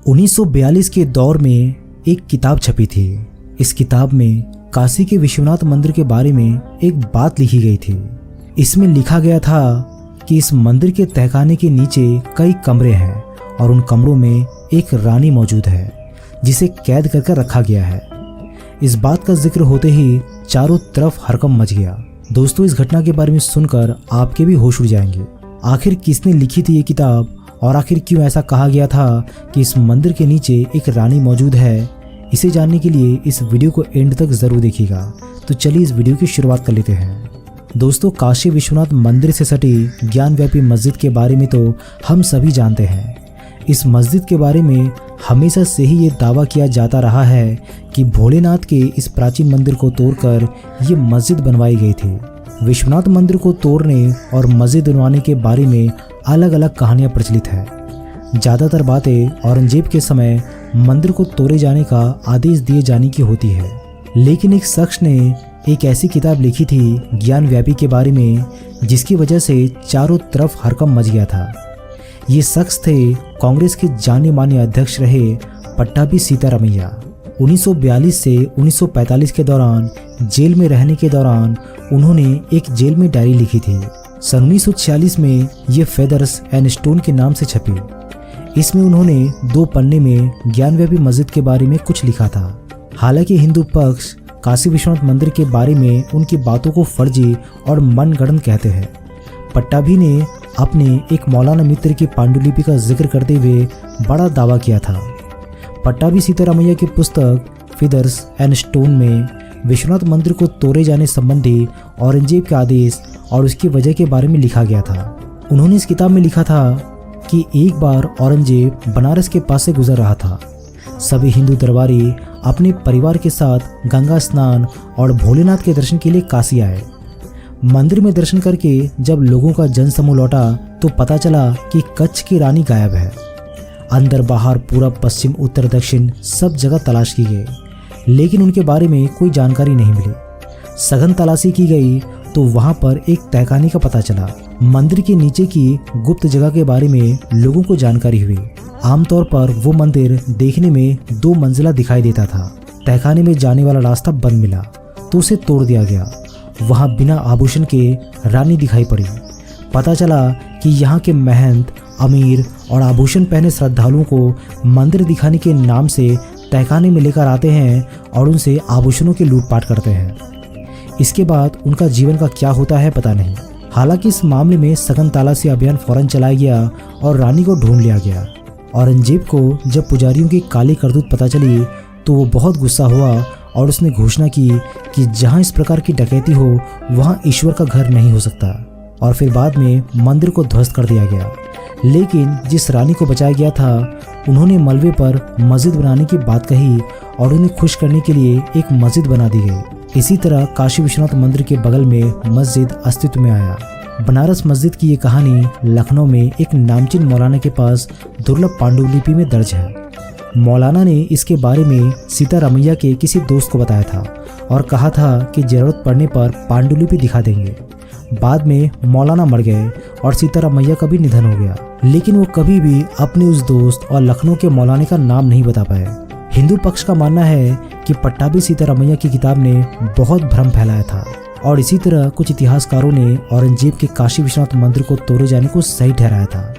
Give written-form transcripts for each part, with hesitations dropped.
1942 के दौर में एक किताब छपी थी। इस किताब में काशी के विश्वनाथ मंदिर के बारे में एक बात लिखी गई थी। इसमें लिखा गया था कि इस मंदिर के तहखाने के नीचे कई कमरे हैं और उन कमरों में एक रानी मौजूद है जिसे कैद करके रखा गया है। इस बात का जिक्र होते ही चारों तरफ हड़कंप मच गया। दोस्तों, इस घटना के बारे में सुनकर आपके भी होश उड़ जाएंगे। आखिर किसने लिखी थी ये किताब और आखिर क्यों ऐसा कहा गया था कि इस मंदिर के नीचे एक रानी मौजूद है, इसे जानने के लिए इस वीडियो को एंड तक जरूर देखिएगा। तो चलिए इस वीडियो की शुरुआत कर लेते हैं। दोस्तों, काशी विश्वनाथ मंदिर से सटी ज्ञानव्यापी मस्जिद के बारे में तो हम सभी जानते हैं। इस मस्जिद के बारे में हमेशा से ही ये दावा किया जाता रहा है कि भोलेनाथ के इस प्राचीन मंदिर को तोड़कर ये मस्जिद बनवाई गई थी। विश्वनाथ मंदिर को तोड़ने और मस्जिद बनवाने के बारे में अलग अलग कहानियां प्रचलित है। ज़्यादातर बातें औरंगजेब के समय मंदिर को तोड़े जाने का आदेश दिए जाने की होती है, लेकिन एक शख्स ने एक ऐसी किताब लिखी थी ज्ञानव्यापी के बारे में जिसकी वजह से चारों तरफ हड़कंप मच गया था। ये शख्स थे कांग्रेस के जाने माने अध्यक्ष रहे पट्टाभी सीतारामैया। 1942 से 1945 के दौरान जेल में रहने के दौरान उन्होंने एक जेल में डायरी लिखी थी। सन 1946 में ये फेदर्स एंड स्टोन के नाम से छपी। इसमें उन्होंने 2 पन्ने में ज्ञानव्यापी मस्जिद के बारे में कुछ लिखा था। हालांकि हिंदू पक्ष काशी विश्वनाथ मंदिर के बारे में उनकी बातों को फर्जी और मनगढ़ंत कहते हैं। पट्टाभी ने अपने एक मौलाना मित्र की पांडुलिपि का जिक्र करते हुए बड़ा दावा किया था। पट्टाभी सीतारामैया की पुस्तक फेदर्स एंड स्टोन में विश्वनाथ मंदिर को तोड़े जाने संबंधी औरंगजेब के आदेश और उसकी वजह के बारे में लिखा गया था। उन्होंने इस किताब में लिखा था कि एक बार औरंगजेब बनारस के पास से गुजर रहा था। सभी हिंदू दरबारी अपने परिवार के साथ गंगा स्नान और भोलेनाथ के दर्शन के लिए काशी आए। मंदिर में दर्शन करके जब लोगों का जनसमूह लौटा तो पता चला कि कच्छ की रानी गायब है। अंदर बाहर पूरब पश्चिम उत्तर दक्षिण सब जगह तलाश की गई, लेकिन उनके बारे में कोई जानकारी नहीं मिली। सघन तलाशी की गई तो वहां पर एक तहखाने का पता चला। मंदिर के नीचे की गुप्त जगह के बारे में लोगों को जानकारी हुई। आमतौर पर वो मंदिर देखने में 2 मंजिला दिखाई देता था। तहखाने में जाने वाला रास्ता बंद मिला तो उसे तोड़ दिया गया। वहां बिना आभूषण के रानी दिखाई पड़ी। पता चला कि यहाँ के महंत, अमीर और आभूषण पहने श्रद्धालुओं को मंदिर दिखाने के नाम से तहखाने में लेकर आते हैं और उनसे आभूषणों की लूटपाट करते हैं। इसके बाद उनका जीवन का क्या होता है पता नहीं। हालांकि इस मामले में सघन तलाशी अभियान फौरन चलाया गया और रानी को ढूंढ लिया गया। औरंगजेब को जब पुजारियों की काली करतूत पता चली तो वो बहुत गुस्सा हुआ और उसने घोषणा की कि जहां इस प्रकार की डकैती हो वहां ईश्वर का घर नहीं हो सकता। और फिर बाद में मंदिर को ध्वस्त कर दिया गया। लेकिन जिस रानी को बचाया गया था उन्होंने मलबे पर मस्जिद बनाने की बात कही और उन्हें खुश करने के लिए एक मस्जिद बना दी गई। इसी तरह काशी विश्वनाथ मंदिर के बगल में मस्जिद अस्तित्व में आया। बनारस मस्जिद की ये कहानी लखनऊ में एक नामचीन मौलाना के पास दुर्लभ पांडुलिपि में दर्ज है। मौलाना ने इसके बारे में सीतारामैया के किसी दोस्त को बताया था और कहा था कि जरूरत पड़ने पर पांडुलिपि दिखा देंगे। बाद में मौलाना मर गए और सीतारामैया का भी निधन हो गया, लेकिन वो कभी भी अपने उस दोस्त और लखनऊ के मौलाना का नाम नहीं बता पाए। हिंदू पक्ष का मानना है कि पट्टाभी सीतारामैया की किताब ने बहुत भ्रम फैलाया था और इसी तरह कुछ इतिहासकारों ने औरंगजेब के काशी विश्वनाथ मंदिर को तोड़े जाने को सही ठहराया था।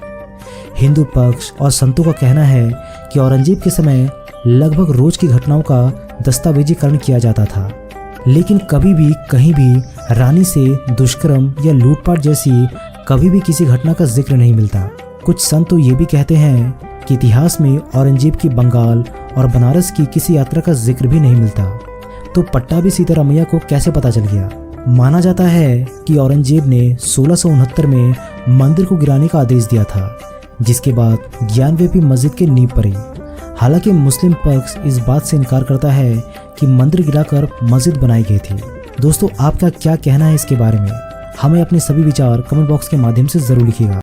हिंदू पक्ष और संतों का कहना है कि औरंगजेब के समय लगभग रोज की घटनाओं का दस्तावेजीकरण किया जाता था, लेकिन कभी भी कहीं भी रानी से दुष्कर्म या लूटपाट जैसी कभी भी किसी घटना का जिक्र नहीं मिलता। कुछ संत तो ये भी कहते हैं कि इतिहास में औरंगजेब की बंगाल और बनारस की किसी यात्रा का जिक्र भी नहीं मिलता। तो पट्टाभी सीतारामैया को कैसे पता चल गया? माना जाता है कि औरंगजेब ने 1669 में मंदिर को गिराने का आदेश दिया था, जिसके बाद ज्ञानव्यापी मस्जिद की नींव पड़ी। हालांकि मुस्लिम पक्ष इस बात से इनकार करता है कि मंदिर गिराकर मस्जिद बनाई गई थी। दोस्तों, आपका क्या कहना है इसके बारे में? हमें अपने सभी विचार कमेंट बॉक्स के माध्यम से जरूर लिखिएगा।